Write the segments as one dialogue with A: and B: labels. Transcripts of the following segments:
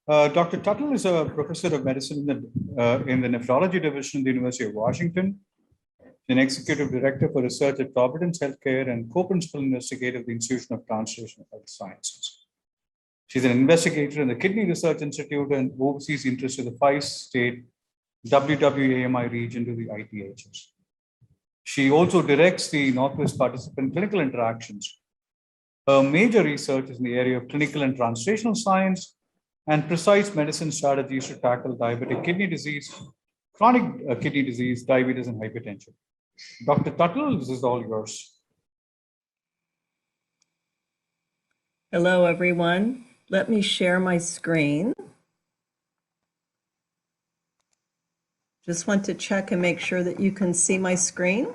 A: Dr. Tuttle is a professor of medicine in the nephrology division at the University of Washington, an executive director for research at Providence Healthcare, and co-principal investigator of the Institution of Translational Health Sciences. She's an investigator in the Kidney Research Institute and oversees interests of the 5-state WWAMI region to the IDECs. She also directs the Northwest Participant Clinical Interactions. Her major research is in the area of clinical and translational science and precise medicine strategies to tackle diabetic kidney disease, chronic kidney disease, diabetes, and hypertension. Dr. Tuttle, this is all yours.
B: Hello, everyone. Let me share my screen. Just want to check and make sure that you can see my screen.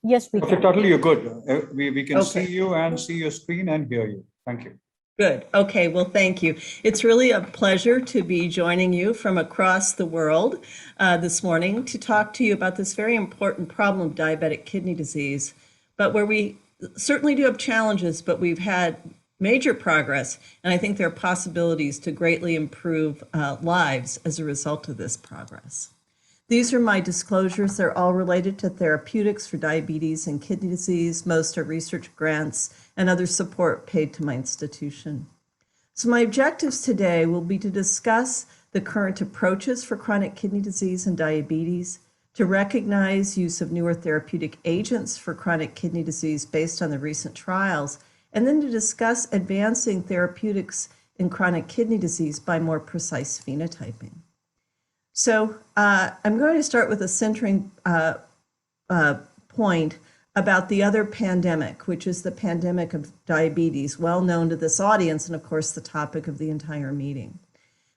C: Yes, we
A: Dr.
C: can.
A: Tuttle, you're good. We can see you and see your screen and hear you. Thank you.
B: Good. Okay. Well, thank you. It's really a pleasure to be joining you from across the world this morning to talk to you about this very important problem of diabetic kidney disease, but where we certainly do have challenges, but we've had major progress, and I think there are possibilities to greatly improve lives as a result of this progress. These are my disclosures. They're all related to therapeutics for diabetes and kidney disease. Most are research grants and other support paid to my institution. So my objectives today will be to discuss the current approaches for chronic kidney disease and diabetes, to recognize use of newer therapeutic agents for chronic kidney disease based on the recent trials, and then to discuss advancing therapeutics in chronic kidney disease by more precise phenotyping. So I'm going to start with a centering point about the other pandemic, which is the pandemic of diabetes, well known to this audience and, of course, the topic of the entire meeting.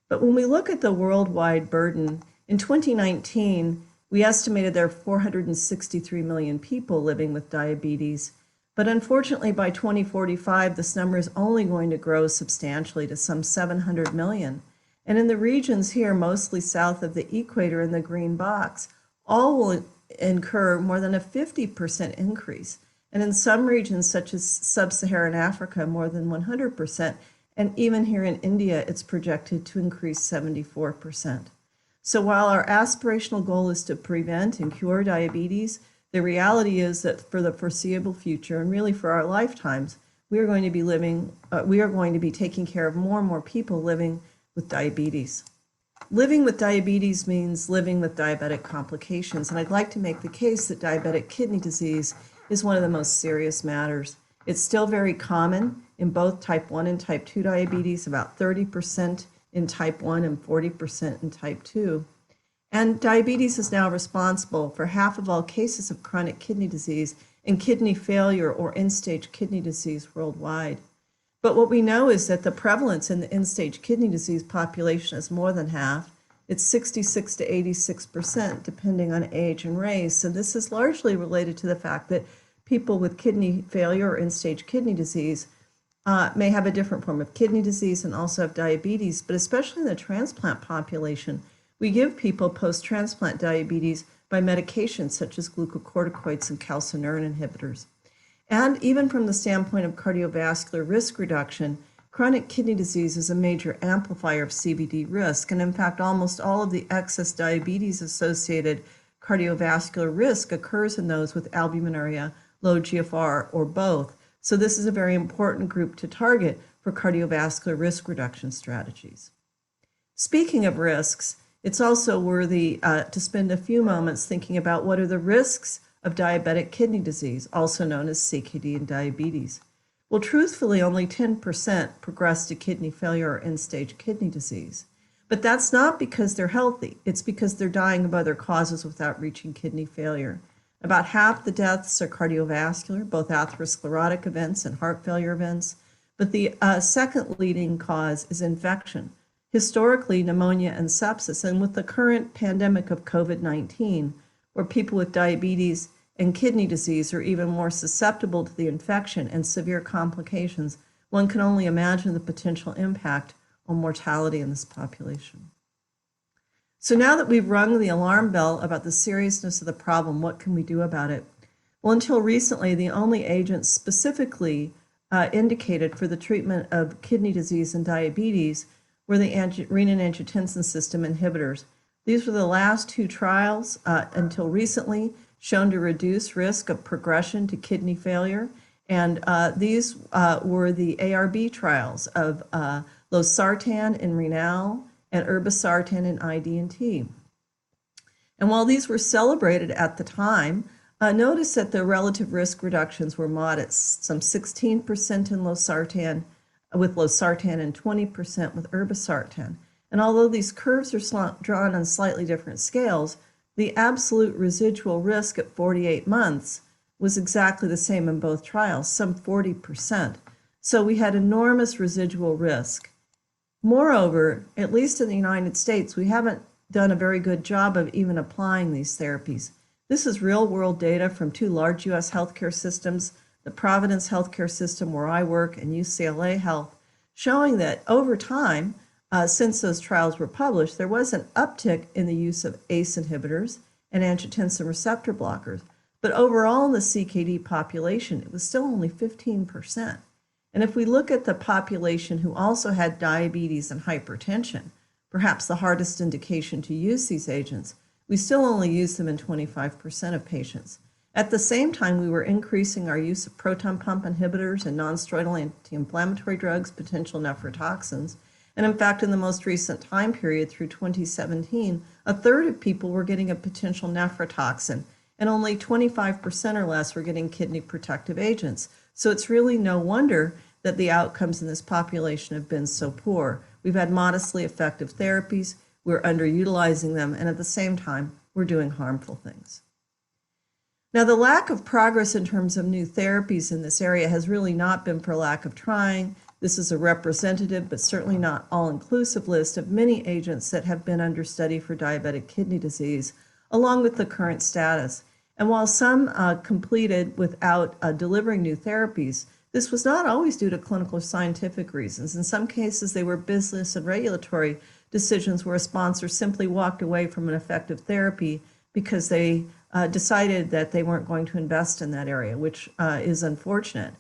B: But when we look at the worldwide burden, in 2019, we estimated there are 463 million people living with diabetes. But unfortunately, by 2045, this number is only going to grow substantially to some 700 million. And in the regions here, mostly south of the equator in the green box, all will incur more than a 50% increase. And in some regions, such as sub-Saharan Africa, more than 100%. And even here in India, it's projected to increase 74%. So while our aspirational goal is to prevent and cure diabetes, the reality is that for the foreseeable future, and really for our lifetimes, we are going to be taking care of more and more people living with diabetes. Living with diabetes means living with diabetic complications, and I'd like to make the case that diabetic kidney disease is one of the most serious matters. It's still very common in both type 1 and type 2 diabetes, about 30% in type 1 and 40% in type 2. And diabetes is now responsible for half of all cases of chronic kidney disease and kidney failure or end-stage kidney disease worldwide. But what we know is that the prevalence in the end-stage kidney disease population is more than half. It's 66 to 86%, depending on age and race. And this is largely related to the fact that people with kidney failure or end-stage kidney disease may have a different form of kidney disease and also have diabetes. But especially in the transplant population, we give people post-transplant diabetes by medications such as glucocorticoids and calcineurin inhibitors. And even from the standpoint of cardiovascular risk reduction, chronic kidney disease is a major amplifier of CVD risk. And in fact, almost all of the excess diabetes-associated cardiovascular risk occurs in those with albuminuria, low GFR, or both. So this is a very important group to target for cardiovascular risk reduction strategies. Speaking of risks, it's also worthy to spend a few moments thinking about what are the risks of diabetic kidney disease, also known as CKD and diabetes. Well, truthfully, only 10% progress to kidney failure or end-stage kidney disease. But that's not because they're healthy. It's because they're dying of other causes without reaching kidney failure. About half the deaths are cardiovascular, both atherosclerotic events and heart failure events. But the second leading cause is infection, historically pneumonia and sepsis. And with the current pandemic of COVID-19, where people with diabetes and kidney disease are even more susceptible to the infection and severe complications, one can only imagine the potential impact on mortality in this population. So now that we've rung the alarm bell about the seriousness of the problem, what can we do about it? Well, until recently, the only agents specifically indicated for the treatment of kidney disease and diabetes were the renin-angiotensin system inhibitors. These were the last two trials until recently shown to reduce risk of progression to kidney failure. And these were the ARB trials of losartan in renal and irbesartan in IDEC. And while these were celebrated at the time, notice that the relative risk reductions were modest, some 16% in losartan with losartan and 20% with irbesartan. And although these curves are drawn on slightly different scales, the absolute residual risk at 48 months was exactly the same in both trials, some 40%. So we had enormous residual risk. Moreover, at least in the United States, we haven't done a very good job of even applying these therapies. This is real-world data from two large U.S. healthcare systems, the Providence healthcare system where I work and UCLA Health, showing that over time, since those trials were published, there was an uptick in the use of ACE inhibitors and angiotensin receptor blockers. But overall in the CKD population, it was still only 15%. And if we look at the population who also had diabetes and hypertension, perhaps the hardest indication to use these agents, we still only use them in 25% of patients. At the same time, we were increasing our use of proton pump inhibitors and nonsteroidal anti-inflammatory drugs, potential nephrotoxins. And in fact, in the most recent time period through 2017, a third of people were getting a potential nephrotoxin, and only 25% or less were getting kidney protective agents. So it's really no wonder that the outcomes in this population have been so poor. We've had modestly effective therapies, we're underutilizing them, and at the same time, we're doing harmful things. Now, the lack of progress in terms of new therapies in this area has really not been for lack of trying. This is a representative, but certainly not all-inclusive list of many agents that have been under study for diabetic kidney disease, along with the current status. And while some completed without delivering new therapies, this was not always due to clinical or scientific reasons. In some cases, they were business and regulatory decisions where a sponsor simply walked away from an effective therapy because they decided that they weren't going to invest in that area, which is unfortunate.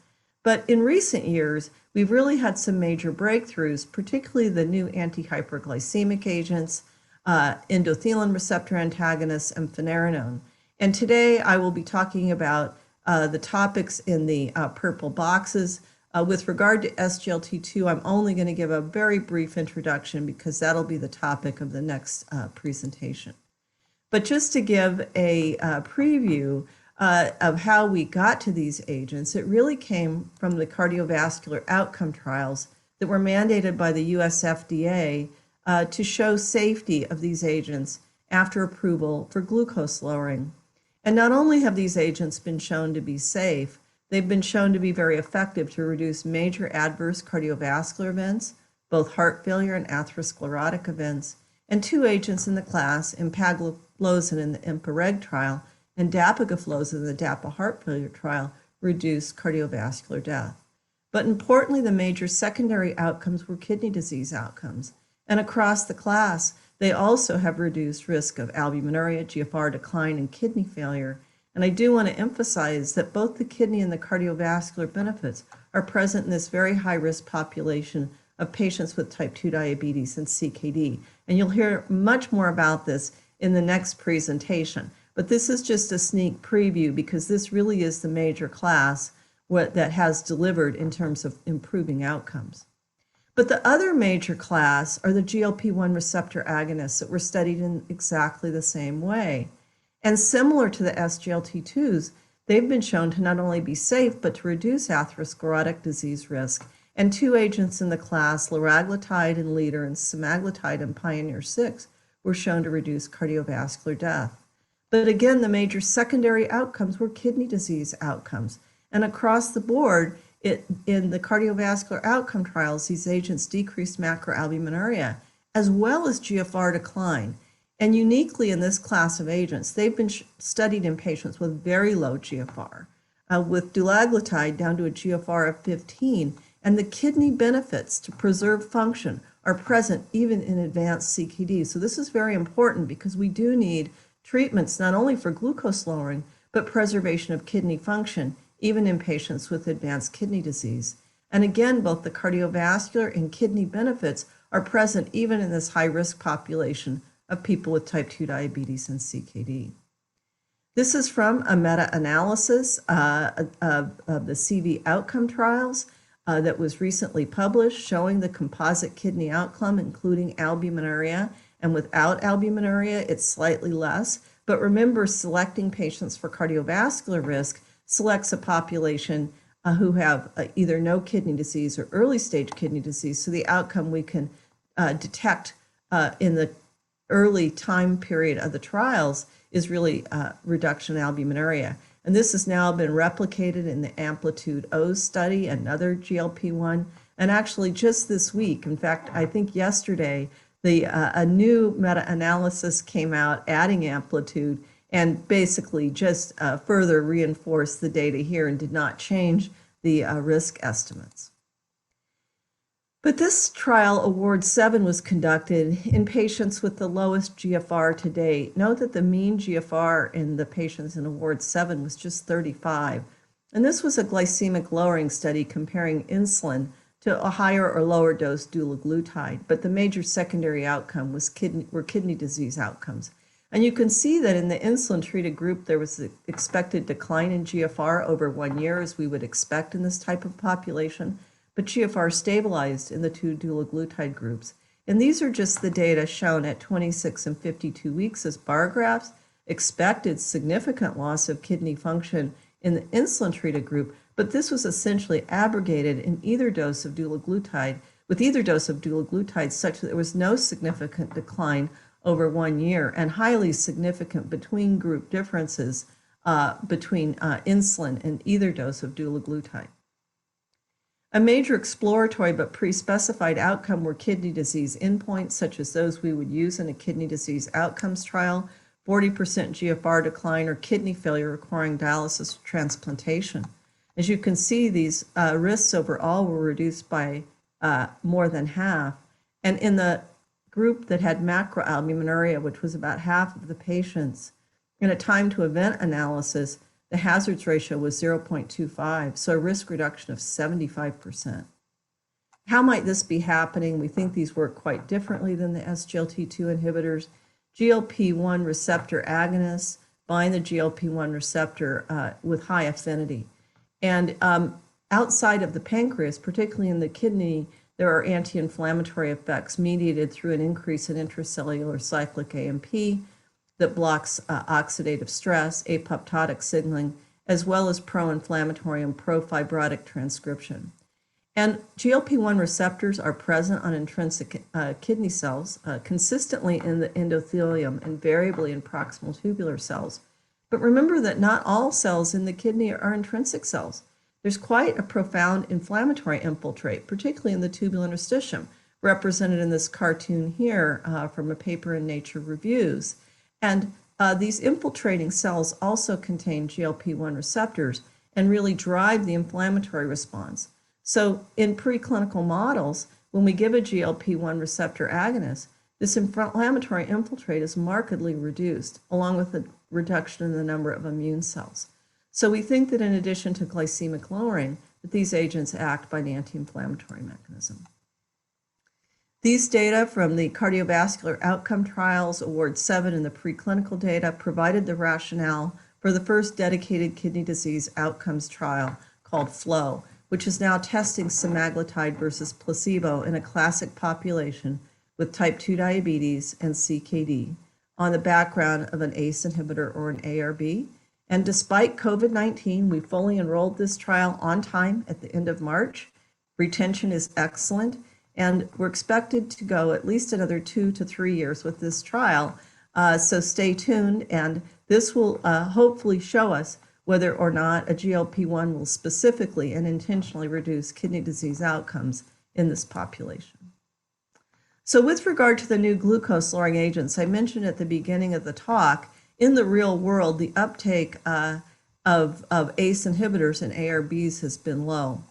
B: But in recent years, we've really had some major breakthroughs, particularly the new anti-hyperglycemic agents, endothelin receptor antagonists, and finerenone. And today I will be talking about the topics in the purple boxes. With regard to SGLT2, I'm only going to give a very brief introduction because that'll be the topic of the next presentation. But just to give a preview of how we got to these agents, it really came from the cardiovascular outcome trials that were mandated by the US FDA to show safety of these agents after approval for glucose lowering. And not only have these agents been shown to be safe, they've been shown to be very effective to reduce major adverse cardiovascular events, both heart failure and atherosclerotic events. And two agents in the class, empagliflozin in the EMPA-REG trial and dapagliflozin in the DAPA heart failure trial, reduced cardiovascular death. But importantly, the major secondary outcomes were kidney disease outcomes. And across the class, they also have reduced risk of albuminuria, GFR decline, and kidney failure. And I do want to emphasize that both the kidney and the cardiovascular benefits are present in this very high-risk population of patients with type 2 diabetes and CKD. And you'll hear much more about this in the next presentation. But this is just a sneak preview because this really is the major class that has delivered in terms of improving outcomes. But the other major class are the GLP-1 receptor agonists that were studied in exactly the same way. And similar to the SGLT2s, they've been shown to not only be safe, but to reduce atherosclerotic disease risk. And two agents in the class, liraglutide in LEADER and semaglutide in PIONEER 6, were shown to reduce cardiovascular death. But again, the major secondary outcomes were kidney disease outcomes. And across the board, in the cardiovascular outcome trials, these agents decreased macroalbuminuria as well as GFR decline. And uniquely in this class of agents, they've been studied in patients with very low GFR, with dulaglutide down to a GFR of 15. And the kidney benefits to preserve function are present even in advanced CKD. So this is very important because we do need treatments not only for glucose lowering, but preservation of kidney function, even in patients with advanced kidney disease. And again, both the cardiovascular and kidney benefits are present even in this high-risk population of people with type 2 diabetes and CKD. This is from a meta-analysis of the CV outcome trials that was recently published, showing the composite kidney outcome, including albuminuria. And without albuminuria, it's slightly less. But remember, selecting patients for cardiovascular risk selects a population who have either no kidney disease or early stage kidney disease. So the outcome we can detect in the early time period of the trials is really reduction in albuminuria. And this has now been replicated in the Amplitude O study, another GLP-1. And actually just this week, in fact, I think yesterday, a new meta-analysis came out adding Amplitude and basically just further reinforced the data here and did not change the risk estimates. But this trial, Award 7, was conducted in patients with the lowest GFR to date. Note that the mean GFR in the patients in Award 7 was just 35. And this was a glycemic lowering study comparing insulin to a higher or lower dose dulaglutide. But the major secondary outcome was kidney disease outcomes. And you can see that in the insulin-treated group, there was an expected decline in GFR over 1 year, as we would expect in this type of population. But GFR stabilized in the two dulaglutide groups. And these are just the data shown at 26 and 52 weeks as bar graphs. Expected significant loss of kidney function in the insulin-treated group, but this was essentially abrogated in either dose of dulaglutide, with either dose of dulaglutide, such that there was no significant decline over 1 year and highly significant between group differences between insulin and either dose of dulaglutide. A major exploratory but pre-specified outcome were kidney disease endpoints, such as those we would use in a kidney disease outcomes trial, 40% GFR decline, or kidney failure requiring dialysis or transplantation. As you can see, these risks overall were reduced by more than half. And in the group that had macroalbuminuria, which was about half of the patients, in a time to event analysis, the hazards ratio was 0.25, so a risk reduction of 75%. How might this be happening? We think these work quite differently than the SGLT2 inhibitors. GLP-1 receptor agonists bind the GLP-1 receptor with high affinity. And outside of the pancreas, particularly in the kidney, there are anti-inflammatory effects mediated through an increase in intracellular cyclic AMP that blocks oxidative stress, apoptotic signaling, as well as pro-inflammatory and pro-fibrotic transcription. And GLP-1 receptors are present on intrinsic kidney cells, consistently in the endothelium and variably in proximal tubular cells. But remember that not all cells in the kidney are intrinsic cells. There's quite a profound inflammatory infiltrate, particularly in the tubular interstitium, represented in this cartoon here from a paper in Nature Reviews. And these infiltrating cells also contain GLP-1 receptors and really drive the inflammatory response. So in preclinical models, when we give a GLP-1 receptor agonist, this inflammatory infiltrate is markedly reduced, along with a reduction in the number of immune cells. So we think that in addition to glycemic lowering, that these agents act by an anti-inflammatory mechanism. These data from the cardiovascular outcome trials, Award 7, and the preclinical data provided the rationale for the first dedicated kidney disease outcomes trial called FLOW, which is now testing semaglutide versus placebo in a classic population with type 2 diabetes and CKD on the background of an ACE inhibitor or an ARB. And despite COVID-19, we fully enrolled this trial on time at the end of March. Retention is excellent. And we're expected to go at least another 2 to 3 years with this trial. So stay tuned, and this will hopefully show us whether or not a GLP-1 will specifically and intentionally reduce kidney disease outcomes in this population. So with regard to the new glucose-lowering agents, I mentioned at the beginning of the talk, in the real world, the uptake of ACE inhibitors and ARBs has been low.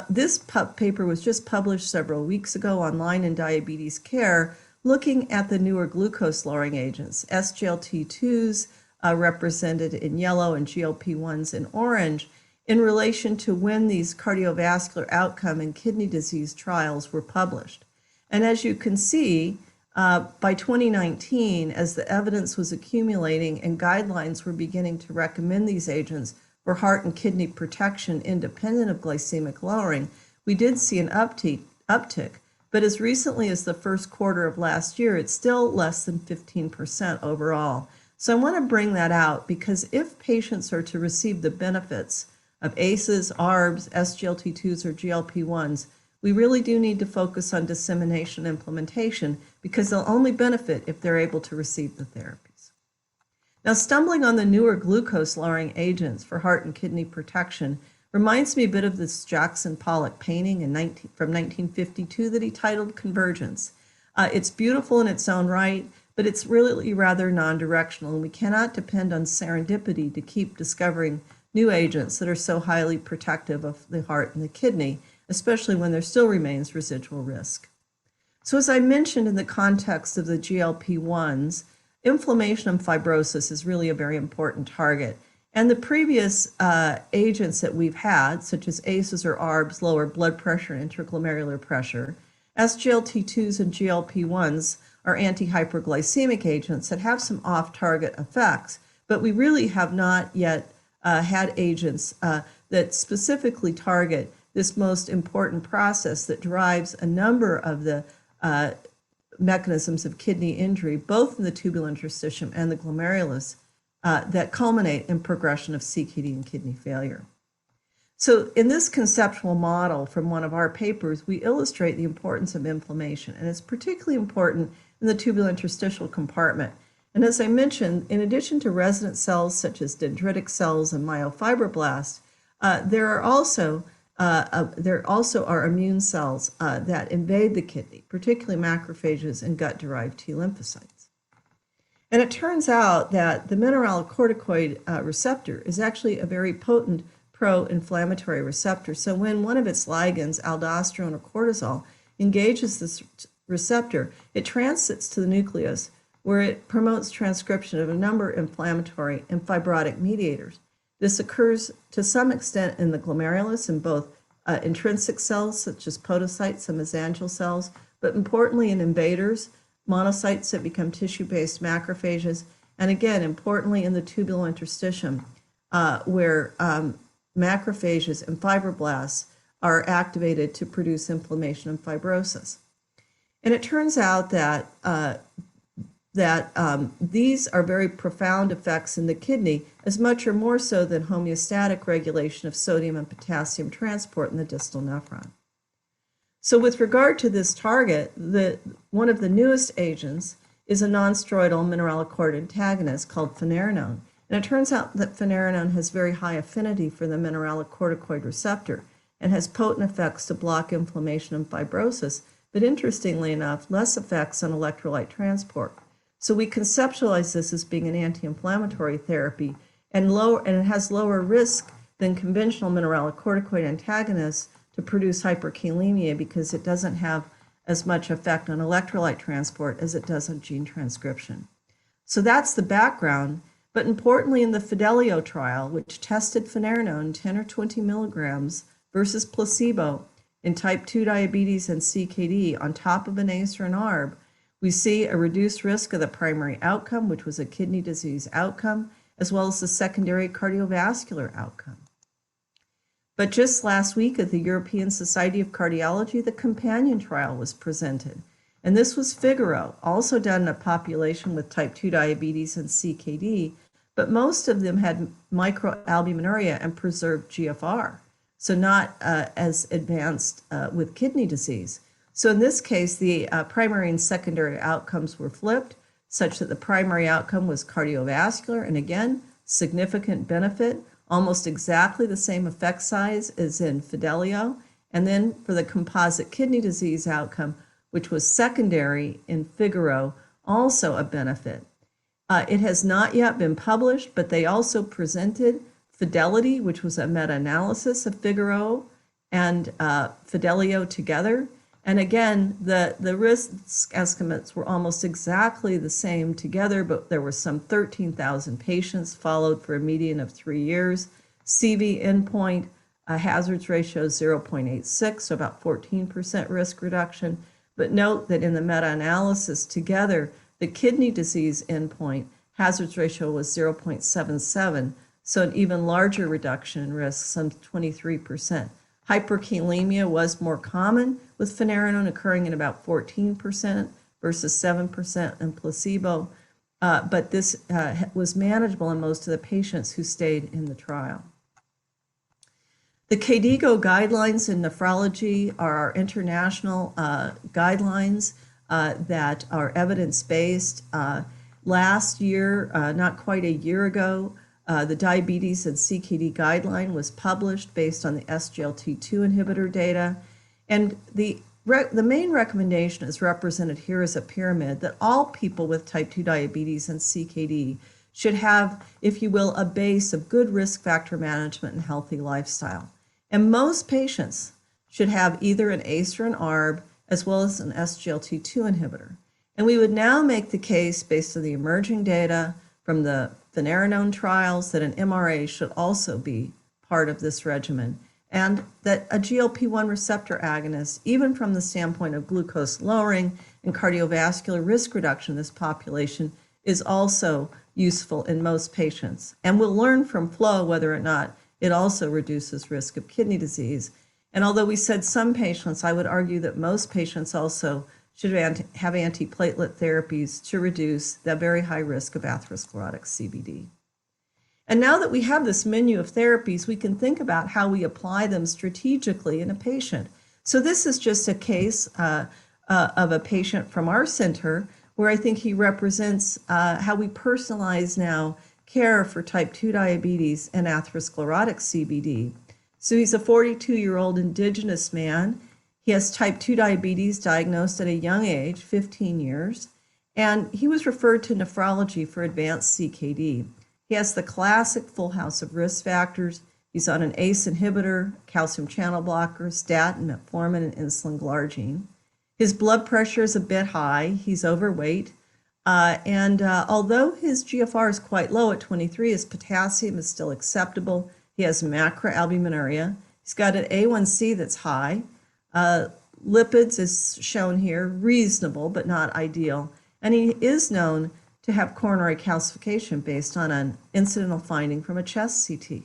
B: This paper was just published several weeks ago online in Diabetes Care, looking at the newer glucose-lowering agents, SGLT2s represented in yellow and GLP-1s in orange, in relation to when these cardiovascular outcome and kidney disease trials were published. And as you can see, by 2019, as the evidence was accumulating and guidelines were beginning to recommend these agents for heart and kidney protection independent of glycemic lowering, we did see an uptick, but as recently as the first quarter of last year, it's still less than 15% overall. So I want to bring that out because if patients are to receive the benefits of ACEs, ARBs, SGLT2s, or GLP-1s, we really do need to focus on dissemination and implementation because they'll only benefit if they're able to receive the therapies. Now, stumbling on the newer glucose-lowering agents for heart and kidney protection reminds me a bit of this Jackson Pollock painting from 1952 that he titled Convergence. It's beautiful in its own right, but it's really rather non-directional, and we cannot depend on serendipity to keep discovering new agents that are so highly protective of the heart and the kidney, especially when there still remains residual risk. So as I mentioned in the context of the GLP-1s, inflammation and fibrosis is really a very important target. And the previous agents that we've had, such as ACEs or ARBs, lower blood pressure and intraglomerular pressure. SGLT2s and GLP-1s are anti-hyperglycemic agents that have some off-target effects, but we really have not yet had agents that specifically target this most important process that drives a number of the mechanisms of kidney injury, both in the tubular interstitium and the glomerulus, that culminate in progression of CKD and kidney failure. So in this conceptual model from one of our papers, we illustrate the importance of inflammation, and it's particularly important in the tubular interstitial compartment. And as I mentioned, in addition to resident cells such as dendritic cells and myofibroblasts, there also are immune cells that invade the kidney, particularly macrophages and gut-derived T lymphocytes. And it turns out that the mineralocorticoid receptor is actually a very potent pro-inflammatory receptor. So when one of its ligands, aldosterone or cortisol, engages this receptor, it transits to the nucleus where it promotes transcription of a number of inflammatory and fibrotic mediators. This occurs to some extent in the glomerulus in both intrinsic cells such as podocytes and mesangial cells, but importantly in invaders, monocytes that become tissue-based macrophages, and again, importantly in the tubular interstitium where macrophages and fibroblasts are activated to produce inflammation and fibrosis. And it turns out that these are very profound effects in the kidney, as much or more so than homeostatic regulation of sodium and potassium transport in the distal nephron. So with regard to this target, one of the newest agents is a non-steroidal mineralocorticoid antagonist called finerenone. And it turns out that finerenone has very high affinity for the mineralocorticoid receptor and has potent effects to block inflammation and fibrosis, but interestingly enough, less effects on electrolyte transport. So we conceptualize this as being an anti-inflammatory therapy and it has lower risk than conventional mineralocorticoid antagonists to produce hyperkalemia because it doesn't have as much effect on electrolyte transport as it does on gene transcription. So that's the background, but importantly in the Fidelio trial, which tested finerenone 10 or 20 milligrams versus placebo in type 2 diabetes and CKD on top of an ACE or an ARB, we see a reduced risk of the primary outcome, which was a kidney disease outcome, as well as the secondary cardiovascular outcome. But just last week at the European Society of Cardiology, the companion trial was presented. And this was Figaro, also done in a population with type 2 diabetes and CKD, but most of them had microalbuminuria and preserved GFR, so not as advanced with kidney disease. So in this case, the primary and secondary outcomes were flipped, such that the primary outcome was cardiovascular, and again, significant benefit, almost exactly the same effect size as in Fidelio. And then for the composite kidney disease outcome, which was secondary in Figaro, also a benefit. It has not yet been published, but they also presented Fidelity, which was a meta-analysis of Figaro and Fidelio together. And again, the risk estimates were almost exactly the same together, but there were some 13,000 patients followed for a median of 3 years. CV endpoint, hazards ratio is 0.86, so about 14% risk reduction. But note that in the meta-analysis together, the kidney disease endpoint hazards ratio was 0.77, so an even larger reduction in risk, some 23%. Hyperkalemia was more common, with finerenone occurring in about 14% versus 7% in placebo, but this was manageable in most of the patients who stayed in the trial. The KDIGO guidelines in nephrology are our international guidelines that are evidence-based. Last year, not quite a year ago, the diabetes and CKD guideline was published based on the SGLT2 inhibitor data. And the main recommendation is represented here as a pyramid that all people with type 2 diabetes and CKD should have, if you will, a base of good risk factor management and healthy lifestyle. And most patients should have either an ACE or an ARB, as well as an SGLT2 inhibitor. And we would now make the case, based on the emerging data from the finerenone trials, that an MRA should also be part of this regimen, and that a GLP-1 receptor agonist, even from the standpoint of glucose lowering and cardiovascular risk reduction in this population, is also useful in most patients. And we'll learn from FLOW whether or not it also reduces risk of kidney disease. And although we said some patients, I would argue that most patients also should have antiplatelet therapies to reduce the very high risk of atherosclerotic CVD. And now that we have this menu of therapies, we can think about how we apply them strategically in a patient. So this is just a case of a patient from our center where I think he represents how we personalize now care for type 2 diabetes and atherosclerotic CVD. So he's a 42-year-old indigenous man. He has type 2 diabetes diagnosed at a young age, 15 years, and he was referred to nephrology for advanced CKD. He has the classic full house of risk factors. He's on an ACE inhibitor, calcium channel blocker, statin, metformin, and insulin glargine. His blood pressure is a bit high. He's overweight. And although his GFR is quite low at 23, his potassium is still acceptable. He has macroalbuminuria. He's got an A1C that's high. Lipids is shown here, reasonable but not ideal. And he is known to have coronary calcification based on an incidental finding from a chest CT.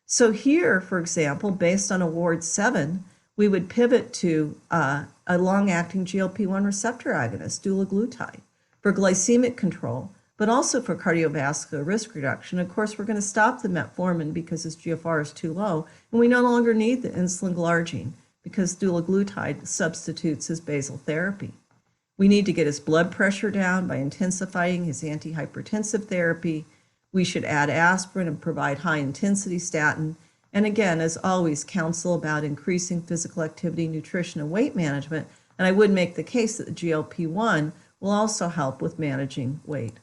B: So here, for example, based on Award 7, we would pivot to a long-acting GLP-1 receptor agonist, dulaglutide, for glycemic control, but also for cardiovascular risk reduction. Of course, we're going to stop the metformin because his GFR is too low, and we no longer need the insulin glargine because dulaglutide substitutes his basal therapy. We need to get his blood pressure down by intensifying his antihypertensive therapy. We should add aspirin and provide high-intensity statin. And again, as always, counsel about increasing physical activity, nutrition, and weight management. And I would make the case that the GLP-1 will also help with managing weight.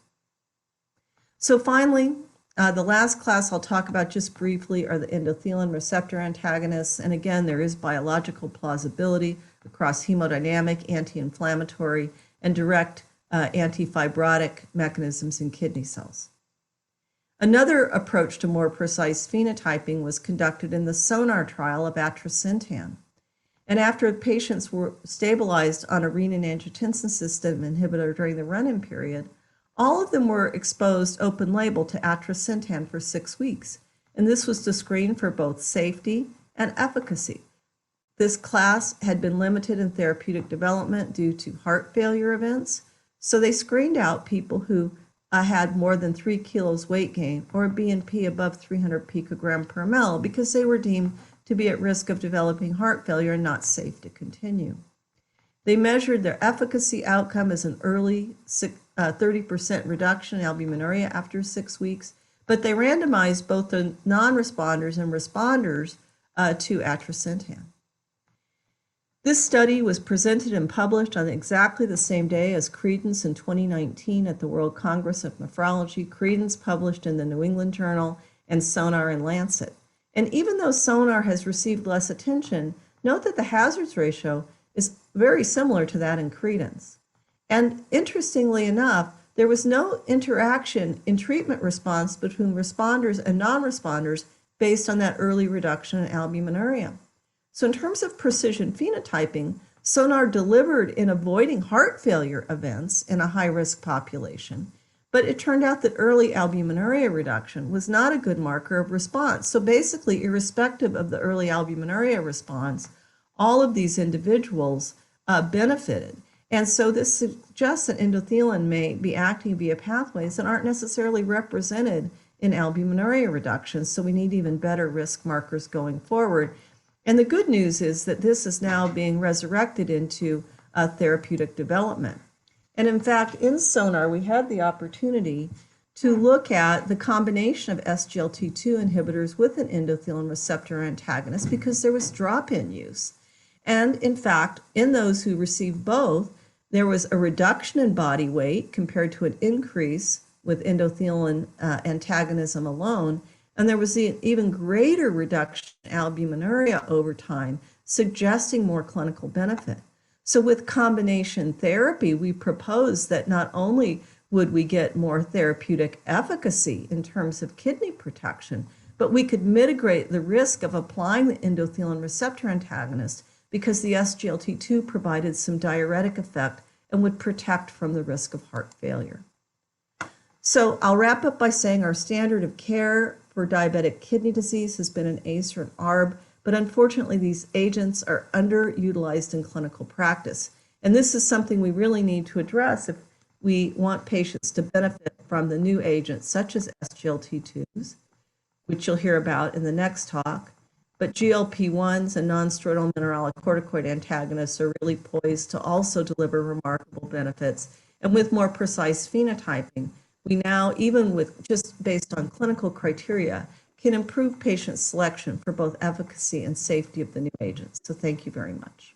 B: So finally, the last class I'll talk about just briefly are the endothelin receptor antagonists. And again, there is biological plausibility across hemodynamic, anti-inflammatory, and direct anti-fibrotic mechanisms in kidney cells. Another approach to more precise phenotyping was conducted in the SONAR trial of atrasentan. And after patients were stabilized on a renin-angiotensin system inhibitor during the run-in period, all of them were exposed open label to atrasentan for 6 weeks. And this was to screen for both safety and efficacy. This class had been limited in therapeutic development due to heart failure events. So they screened out people who had more than 3 kilos weight gain or a BNP above 300 picogram per ml because they were deemed to be at risk of developing heart failure and not safe to continue. They measured their efficacy outcome as an early 30% reduction in albuminuria after 6 weeks, but they randomized both the non-responders and responders to atrasentan. This study was presented and published on exactly the same day as Credence in 2019 at the World Congress of Nephrology. Credence published in the New England Journal and SONAR in Lancet. And even though SONAR has received less attention, note that the hazards ratio is very similar to that in Credence. And interestingly enough, there was no interaction in treatment response between responders and non-responders based on that early reduction in albuminuria. So in terms of precision phenotyping, SONAR delivered in avoiding heart failure events in a high-risk population, but it turned out that early albuminuria reduction was not a good marker of response. So basically, irrespective of the early albuminuria response, all of these individuals benefited. And so this suggests that endothelin may be acting via pathways that aren't necessarily represented in albuminuria reduction. So we need even better risk markers going forward. And the good news is that this is now being resurrected into therapeutic development. And in fact, in SONAR, we had the opportunity to look at the combination of SGLT2 inhibitors with an endothelin receptor antagonist because there was drop-in use. And in fact, in those who received both, there was a reduction in body weight compared to an increase with endothelin antagonism alone. And there was an even greater reduction in albuminuria over time, suggesting more clinical benefit. So with combination therapy, we propose that not only would we get more therapeutic efficacy in terms of kidney protection, but we could mitigate the risk of applying the endothelin receptor antagonist because the SGLT2 provided some diuretic effect and would protect from the risk of heart failure. So I'll wrap up by saying our standard of care for diabetic kidney disease has been an ACE or an ARB, but unfortunately these agents are underutilized in clinical practice. And this is something we really need to address if we want patients to benefit from the new agents such as SGLT2s, which you'll hear about in the next talk. But GLP-1s and non-steroidal mineralocorticoid antagonists are really poised to also deliver remarkable benefits. And with more precise phenotyping, we now, even with just based on clinical criteria, can improve patient selection for both efficacy and safety of the new agents. So thank you very much.